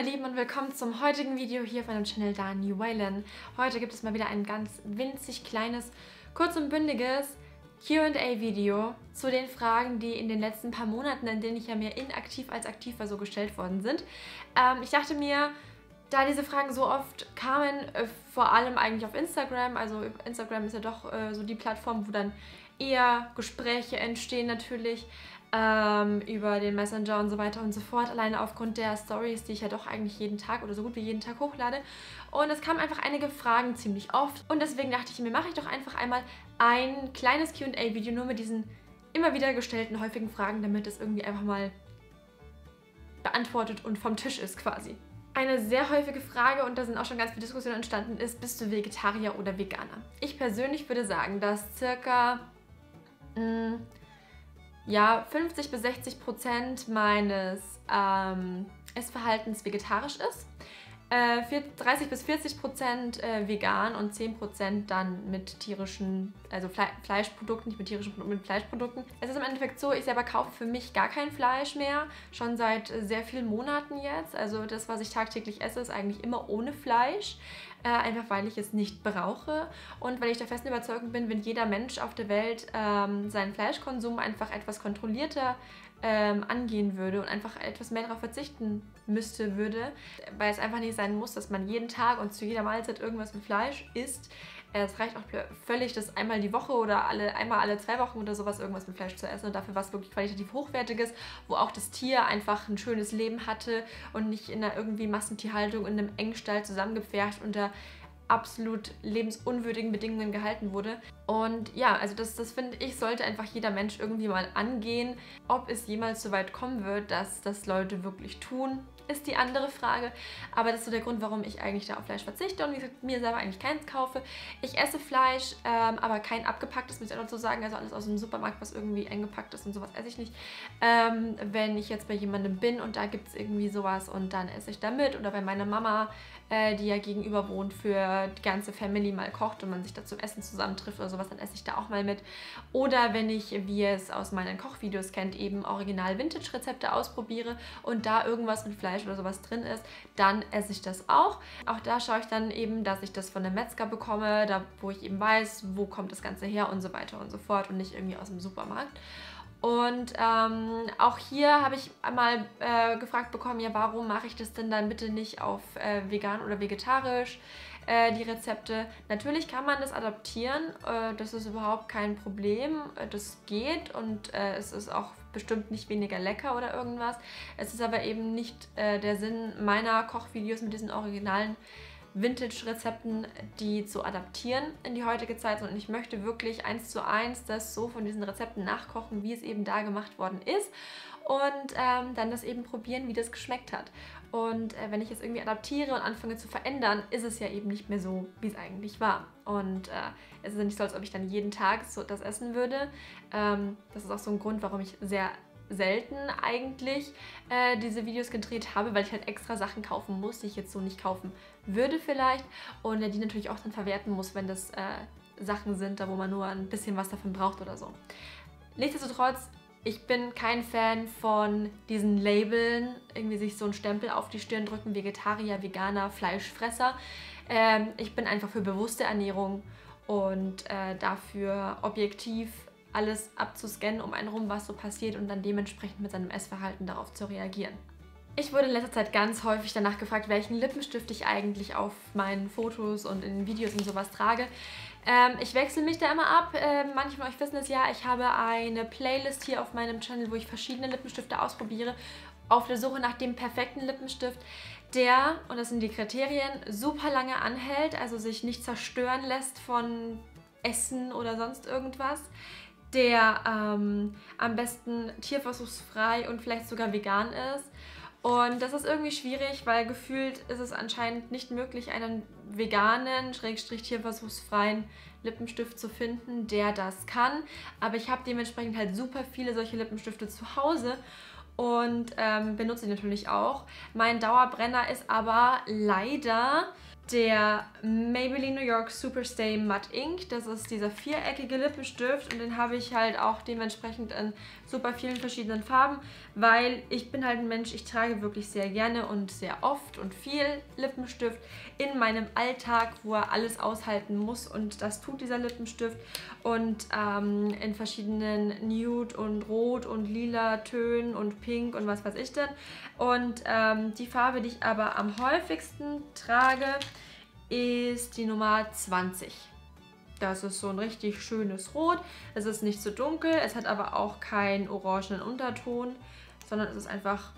meine Lieben und willkommen zum heutigen Video hier auf meinem Channel Dani Waylen. Heute gibt es mal wieder ein ganz winzig kleines, kurz und bündiges Q&A-Video zu den Fragen, die in den letzten paar Monaten, in denen ich ja mehr inaktiv als aktiv war, so gestellt worden sind. Ich dachte mir, da diese Fragen so oft kamen, vor allem eigentlich auf Instagram, also Instagram ist ja doch so die Plattform, wo dann eher Gespräche entstehen natürlich, über den Messenger und so weiter und so fort, alleine aufgrund der Stories, die ich ja doch eigentlich jeden Tag oder so gut wie jeden Tag hochlade. Und es kamen einfach einige Fragen ziemlich oft und deswegen dachte ich mir, mache ich doch einfach einmal ein kleines Q&A-Video nur mit diesen immer wieder gestellten häufigen Fragen, damit es irgendwie einfach mal beantwortet und vom Tisch ist quasi. Eine sehr häufige Frage, und da sind auch schon ganz viele Diskussionen entstanden, ist, bist du Vegetarier oder Veganer? Ich persönlich würde sagen, dass circa 50 bis 60% meines Essverhaltens vegetarisch ist. 30 bis 40% vegan und 10% dann mit tierischen, also Fleischprodukten, nicht mit tierischen Produkten, mit Fleischprodukten. Es ist im Endeffekt so, ich selber kaufe für mich gar kein Fleisch mehr, schon seit sehr vielen Monaten jetzt. Also das, was ich tagtäglich esse, ist eigentlich immer ohne Fleisch. Einfach weil ich es nicht brauche und weil ich der festen Überzeugung bin, wenn jeder Mensch auf der Welt seinen Fleischkonsum einfach etwas kontrollierter angehen würde und einfach etwas mehr darauf verzichten würde, weil es einfach nicht sein muss, dass man jeden Tag und zu jeder Mahlzeit irgendwas mit Fleisch isst. Es reicht auch völlig, das einmal die Woche oder einmal alle 2 Wochen oder sowas irgendwas mit Fleisch zu essen und dafür was wirklich qualitativ Hochwertiges, wo auch das Tier einfach ein schönes Leben hatte und nicht in einer irgendwie Massentierhaltung in einem Engstall zusammengepfercht unter absolut lebensunwürdigen Bedingungen gehalten wurde. Und ja, also das finde ich, sollte einfach jeder Mensch irgendwie mal angehen. Ob es jemals so weit kommen wird, dass das Leute wirklich tun, ist die andere Frage. Aber das ist so der Grund, warum ich eigentlich da auf Fleisch verzichte und wie gesagt, mir selber eigentlich keins kaufe. Ich esse Fleisch, aber kein abgepacktes, muss ich auch dazu sagen. Also alles aus dem Supermarkt, was irgendwie eingepackt ist und sowas esse ich nicht. Wenn ich jetzt bei jemandem bin und da gibt es irgendwie sowas und dann esse ich da mit. Oder bei meiner Mama, die ja gegenüber wohnt, für die ganze Family mal kocht und man sich da zum Essen zusammentrifft oder sowas, dann esse ich da auch mal mit. Oder wenn ich, wie ihr es aus meinen Kochvideos kennt, eben Original-Vintage-Rezepte ausprobiere und da irgendwas mit Fleisch oder sowas drin ist, dann esse ich das auch. Auch da schaue ich dann eben, dass ich das von einem Metzger bekomme, da wo ich eben weiß, wo kommt das Ganze her und so weiter und so fort und nicht irgendwie aus dem Supermarkt. Und auch hier habe ich einmal gefragt bekommen, ja, warum mache ich das denn dann bitte nicht auf vegan oder vegetarisch, die Rezepte. Natürlich kann man das adaptieren, das ist überhaupt kein Problem, das geht und es ist auch bestimmt nicht weniger lecker oder irgendwas. Es ist aber eben nicht der Sinn meiner Kochvideos mit diesen originalen Vintage-Rezepten, die zu adaptieren in die heutige Zeit, und ich möchte wirklich 1:1 das so von diesen Rezepten nachkochen, wie es eben da gemacht worden ist und dann das eben probieren, wie das geschmeckt hat. Und wenn ich es irgendwie adaptiere und anfange zu verändern, ist es ja eben nicht mehr so, wie es eigentlich war. Und es ist ja nicht so, als ob ich dann jeden Tag so das essen würde. Das ist auch so ein Grund, warum ich sehr selten eigentlich diese Videos gedreht habe, weil ich halt extra Sachen kaufen muss, die ich jetzt so nicht kaufen würde vielleicht und die natürlich auch dann verwerten muss, wenn das Sachen sind, da wo man nur ein bisschen was davon braucht oder so. Nichtsdestotrotz, ich bin kein Fan von diesen Labeln, irgendwie sich so einen Stempel auf die Stirn drücken, Vegetarier, Veganer, Fleischfresser. Ich bin einfach für bewusste Ernährung und dafür objektiv alles abzuscannen um einen rum, was so passiert und dann dementsprechend mit seinem Essverhalten darauf zu reagieren. Ich wurde in letzter Zeit ganz häufig danach gefragt, welchen Lippenstift ich eigentlich auf meinen Fotos und in den Videos und sowas trage. Ich wechsle mich da immer ab. Manche von euch wissen es ja, ich habe eine Playlist hier auf meinem Channel, wo ich verschiedene Lippenstifte ausprobiere, auf der Suche nach dem perfekten Lippenstift, der, und das sind die Kriterien, super lange anhält, also sich nicht zerstören lässt von Essen oder sonst irgendwas, der am besten tierversuchsfrei und vielleicht sogar vegan ist. Und das ist irgendwie schwierig, weil gefühlt ist es anscheinend nicht möglich, einen veganen, tierversuchsfreien Lippenstift zu finden, der das kann. Aber ich habe dementsprechend halt super viele solche Lippenstifte zu Hause und benutze die natürlich auch. Mein Dauerbrenner ist aber leider der Maybelline New York Superstay Matte Ink. Das ist dieser viereckige Lippenstift und den habe ich halt auch dementsprechend in super vielen verschiedenen Farben, weil ich bin halt ein Mensch, ich trage wirklich sehr gerne und sehr oft und viel Lippenstift in meinem Alltag, wo er alles aushalten muss, und das tut dieser Lippenstift, und in verschiedenen Nude und Rot und Lila Tönen und Pink und was weiß ich denn. Und die Farbe, die ich aber am häufigsten trage, ist die Nummer 20. Das ist so ein richtig schönes Rot. Es ist nicht so dunkel, es hat aber auch keinen orangenen Unterton, sondern es ist einfach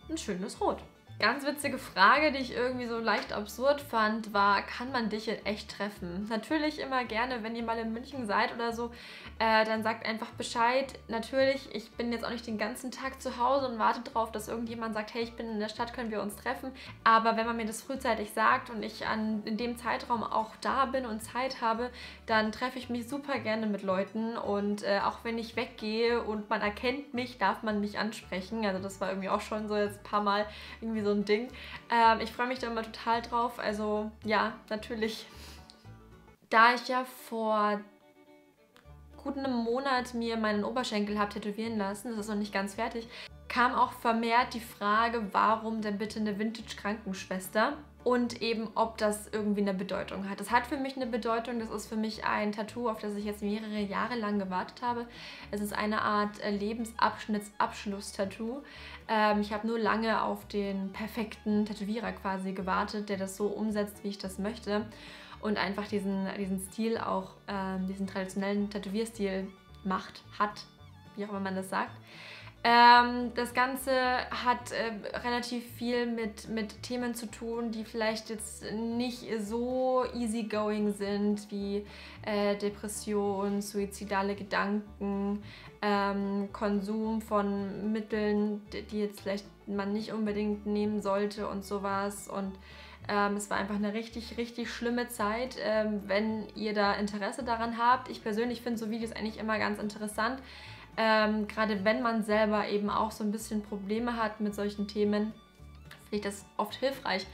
ein schönes Rot. Ganz witzige Frage, die ich irgendwie so leicht absurd fand, war, kann man dich in echt treffen? Natürlich immer gerne, wenn ihr mal in München seid oder so, dann sagt einfach Bescheid. Natürlich, ich bin jetzt auch nicht den ganzen Tag zu Hause und warte darauf, dass irgendjemand sagt, hey, ich bin in der Stadt, können wir uns treffen. Aber wenn man mir das frühzeitig sagt und ich in dem Zeitraum auch da bin und Zeit habe, dann treffe ich mich super gerne mit Leuten, und auch wenn ich weggehe und man erkennt mich, darf man mich ansprechen. Also das war irgendwie auch schon so jetzt ein paar Mal irgendwie so ein Ding. Ich freue mich da immer total drauf. Also ja, natürlich. Da ich ja vor gut einem Monat mir meinen Oberschenkel habe tätowieren lassen, das ist noch nicht ganz fertig, kam auch vermehrt die Frage, warum denn bitte eine Vintage-Krankenschwester? Und eben, ob das irgendwie eine Bedeutung hat. Das hat für mich eine Bedeutung. Das ist für mich ein Tattoo, auf das ich jetzt mehrere Jahre lang gewartet habe. Es ist eine Art Lebensabschnittsabschluss-Tattoo. Ich habe nur lange auf den perfekten Tätowierer quasi gewartet, der das so umsetzt, wie ich das möchte. Und einfach diesen Stil auch, diesen traditionellen Tätowierstil hat, wie auch immer man das sagt. Das Ganze hat relativ viel mit Themen zu tun, die vielleicht jetzt nicht so easygoing sind, wie Depression, suizidale Gedanken, Konsum von Mitteln, die jetzt vielleicht man nicht unbedingt nehmen sollte und sowas. Und es war einfach eine richtig, richtig schlimme Zeit, wenn ihr da Interesse daran habt. Ich persönlich finde so Videos eigentlich immer ganz interessant. Gerade wenn man selber eben auch so ein bisschen Probleme hat mit solchen Themen, finde ich das oft hilfreich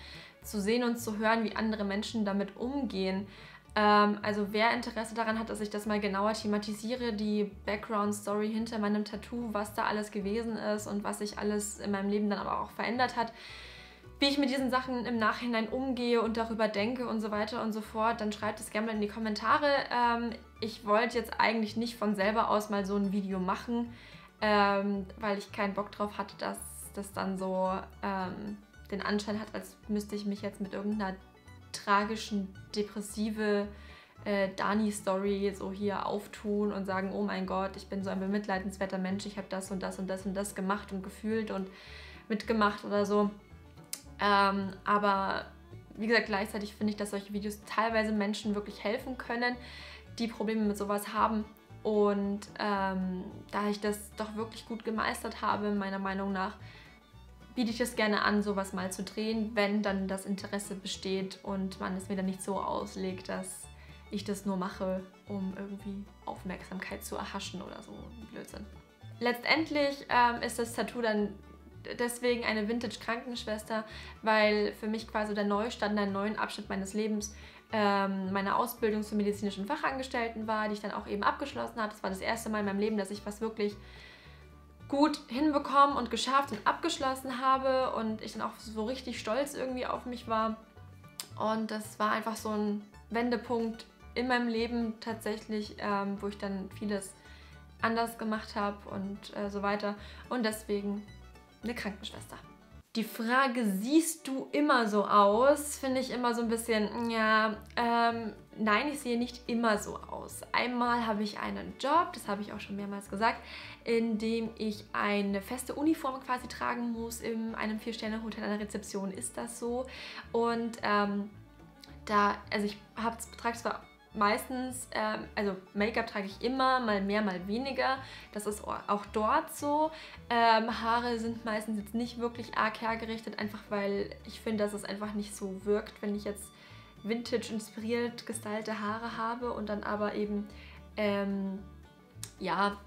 zu sehen und zu hören, wie andere Menschen damit umgehen. Also wer Interesse daran hat, dass ich das mal genauer thematisiere, die Background-Story hinter meinem Tattoo, was da alles gewesen ist und was sich alles in meinem Leben dann aber auch verändert hat, wie ich mit diesen Sachen im Nachhinein umgehe und darüber denke und so weiter und so fort, dann schreibt es gerne mal in die Kommentare. Ich wollte jetzt eigentlich nicht von selber aus mal so ein Video machen, weil ich keinen Bock drauf hatte, dass das dann so den Anschein hat, als müsste ich mich jetzt mit irgendeiner tragischen, depressive Dani-Story so hier auftun und sagen, oh mein Gott, ich bin so ein bemitleidenswerter Mensch, ich habe das und das und das und das gemacht und gefühlt und mitgemacht oder so. Aber wie gesagt, gleichzeitig finde ich, dass solche Videos teilweise Menschen wirklich helfen können, die Probleme mit sowas haben. Und da ich das doch wirklich gut gemeistert habe, meiner Meinung nach, biete ich es gerne an, sowas mal zu drehen, wenn dann das Interesse besteht und man es mir dann nicht so auslegt, dass ich das nur mache, um irgendwie Aufmerksamkeit zu erhaschen oder so. Blödsinn. Letztendlich ist das Tattoo dann deswegen eine Vintage-Krankenschwester, weil für mich quasi der Neustart, einen neuen Abschnitt meines Lebens, meine Ausbildung zum medizinischen Fachangestellten war, die ich dann auch eben abgeschlossen habe. Das war das erste Mal in meinem Leben, dass ich was wirklich gut hinbekommen und geschafft und abgeschlossen habe und ich dann auch so richtig stolz irgendwie auf mich war. Und das war einfach so ein Wendepunkt in meinem Leben tatsächlich, wo ich dann vieles anders gemacht habe und so weiter. Und deswegen eine Krankenschwester. Die Frage, siehst du immer so aus, finde ich immer so ein bisschen, ja, nein, ich sehe nicht immer so aus. Einmal habe ich einen Job, das habe ich auch schon mehrmals gesagt, in dem ich eine feste Uniform quasi tragen muss. In einem 4-Sterne-Hotel an der Rezeption ist das so. Und also ich trage zwar meistens, also Make-up trage ich immer, mal mehr, mal weniger. Das ist auch dort so. Haare sind meistens jetzt nicht wirklich arg hergerichtet, einfach weil ich finde, dass es einfach nicht so wirkt, wenn ich jetzt Vintage-inspiriert gestylte Haare habe und dann aber eben, ja,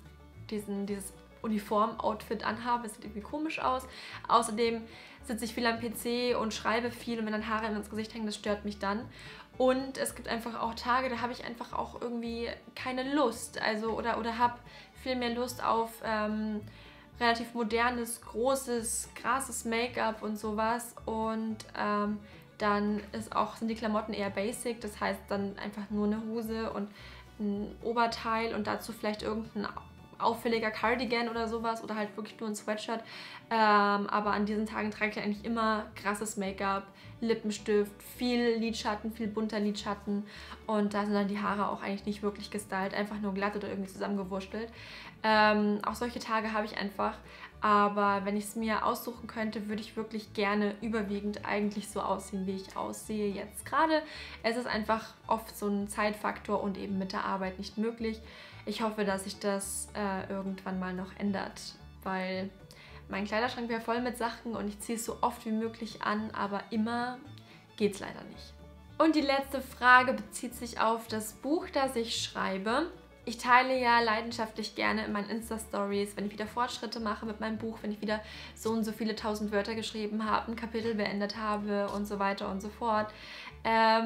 dieses Uniform-Outfit anhabe. Es sieht irgendwie komisch aus. Außerdem sitze ich viel am PC und schreibe viel und wenn dann Haare ins Gesicht hängen, das stört mich dann. Und es gibt einfach auch Tage, da habe ich einfach auch irgendwie keine Lust. Also oder habe viel mehr Lust auf relativ modernes, großes, krasses Make-up und sowas. Und dann sind die Klamotten eher basic. Das heißt dann einfach nur eine Hose und ein Oberteil und dazu vielleicht irgendein auffälliger Cardigan oder sowas oder halt wirklich nur ein Sweatshirt. Aber an diesen Tagen trage ich eigentlich immer krasses Make-up, Lippenstift, viel Lidschatten, viel bunter Lidschatten und da sind dann die Haare auch eigentlich nicht wirklich gestylt, einfach nur glatt oder irgendwie zusammengewurschtelt. Auch solche Tage habe ich einfach, aber wenn ich es mir aussuchen könnte, würde ich wirklich gerne überwiegend eigentlich so aussehen, wie ich aussehe jetzt gerade. Es ist einfach oft so ein Zeitfaktor und eben mit der Arbeit nicht möglich. Ich hoffe, dass sich das irgendwann mal noch ändert, weil mein Kleiderschrank wäre voll mit Sachen und ich ziehe es so oft wie möglich an, aber immer geht es leider nicht. Und die letzte Frage bezieht sich auf das Buch, das ich schreibe. Ich teile ja leidenschaftlich gerne in meinen Insta-Stories, wenn ich wieder Fortschritte mache mit meinem Buch, wenn ich wieder so und so viele 1000 Wörter geschrieben habe, ein Kapitel beendet habe und so weiter und so fort.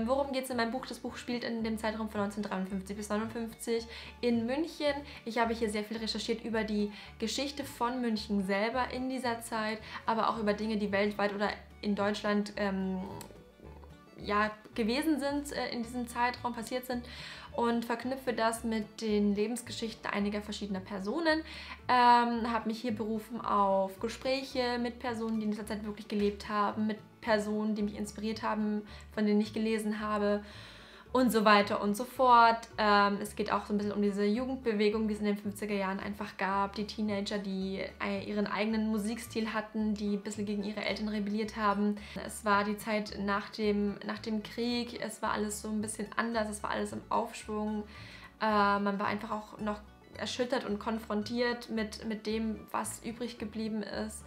Worum geht es in meinem Buch? Das Buch spielt in dem Zeitraum von 1953 bis 1959 in München. Ich habe hier sehr viel recherchiert über die Geschichte von München selber in dieser Zeit, aber auch über Dinge, die weltweit oder in Deutschland gewesen sind, in diesem Zeitraum passiert sind und verknüpfe das mit den Lebensgeschichten einiger verschiedener Personen. Habe mich hier berufen auf Gespräche mit Personen, die in dieser Zeit wirklich gelebt haben, mit Personen, die mich inspiriert haben, von denen ich gelesen habe und so weiter und so fort. Es geht auch so ein bisschen um diese Jugendbewegung, die es in den 50er Jahren einfach gab. Die Teenager, die ihren eigenen Musikstil hatten, die ein bisschen gegen ihre Eltern rebelliert haben. Es war die Zeit nach dem Krieg, es war alles so ein bisschen anders, es war alles im Aufschwung. Man war einfach auch noch erschüttert und konfrontiert mit dem, was übrig geblieben ist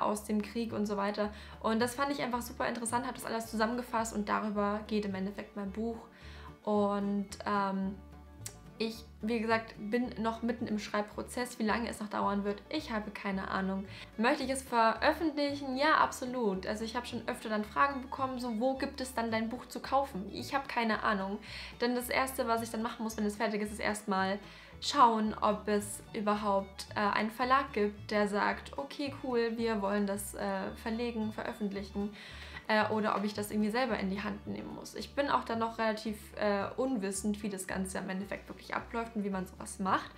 aus dem Krieg und so weiter. Und das fand ich einfach super interessant, habe das alles zusammengefasst und darüber geht im Endeffekt mein Buch. Und ich, wie gesagt, bin noch mitten im Schreibprozess. Wie lange es noch dauern wird, ich habe keine Ahnung. Möchte ich es veröffentlichen? Ja, absolut. Also ich habe schon öfter dann Fragen bekommen, so wo gibt es dann dein Buch zu kaufen? Ich habe keine Ahnung. Denn das Erste, was ich dann machen muss, wenn es fertig ist, ist erstmal schauen, ob es überhaupt einen Verlag gibt, der sagt, okay, cool, wir wollen das verlegen, veröffentlichen. Oder ob ich das irgendwie selber in die Hand nehmen muss. Ich bin auch dann noch relativ unwissend, wie das Ganze im Endeffekt wirklich abläuft und wie man sowas macht.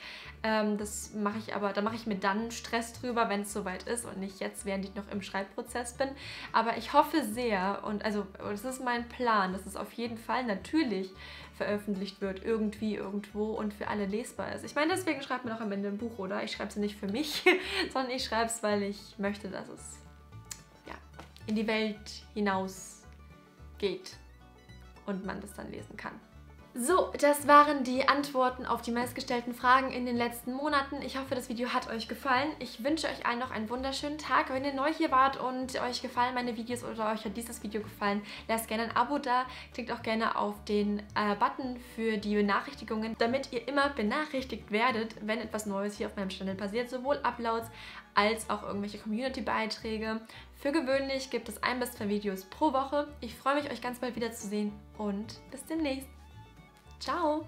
Das mache ich aber, da mache ich mir dann Stress drüber, wenn es soweit ist und nicht jetzt, während ich noch im Schreibprozess bin. Aber ich hoffe sehr, und also das ist mein Plan, dass es auf jeden Fall natürlich veröffentlicht wird, irgendwie, irgendwo und für alle lesbar ist. Ich meine, deswegen schreibt man auch am Ende ein Buch, oder? Ich schreibe es nicht für mich, sondern ich schreibe es, weil ich möchte, dass es in die Welt hinaus geht und man das dann lesen kann. So, das waren die Antworten auf die meistgestellten Fragen in den letzten Monaten. Ich hoffe, das Video hat euch gefallen. Ich wünsche euch allen noch einen wunderschönen Tag. Wenn ihr neu hier wart und euch gefallen meine Videos oder euch hat dieses Video gefallen, lasst gerne ein Abo da. Klickt auch gerne auf den Button für die Benachrichtigungen, damit ihr immer benachrichtigt werdet, wenn etwas Neues hier auf meinem Channel passiert. Sowohl Uploads als auch irgendwelche Community-Beiträge. Für gewöhnlich gibt es 1 bis 2 Videos pro Woche. Ich freue mich, euch ganz bald wiederzusehen und bis demnächst. Ciao!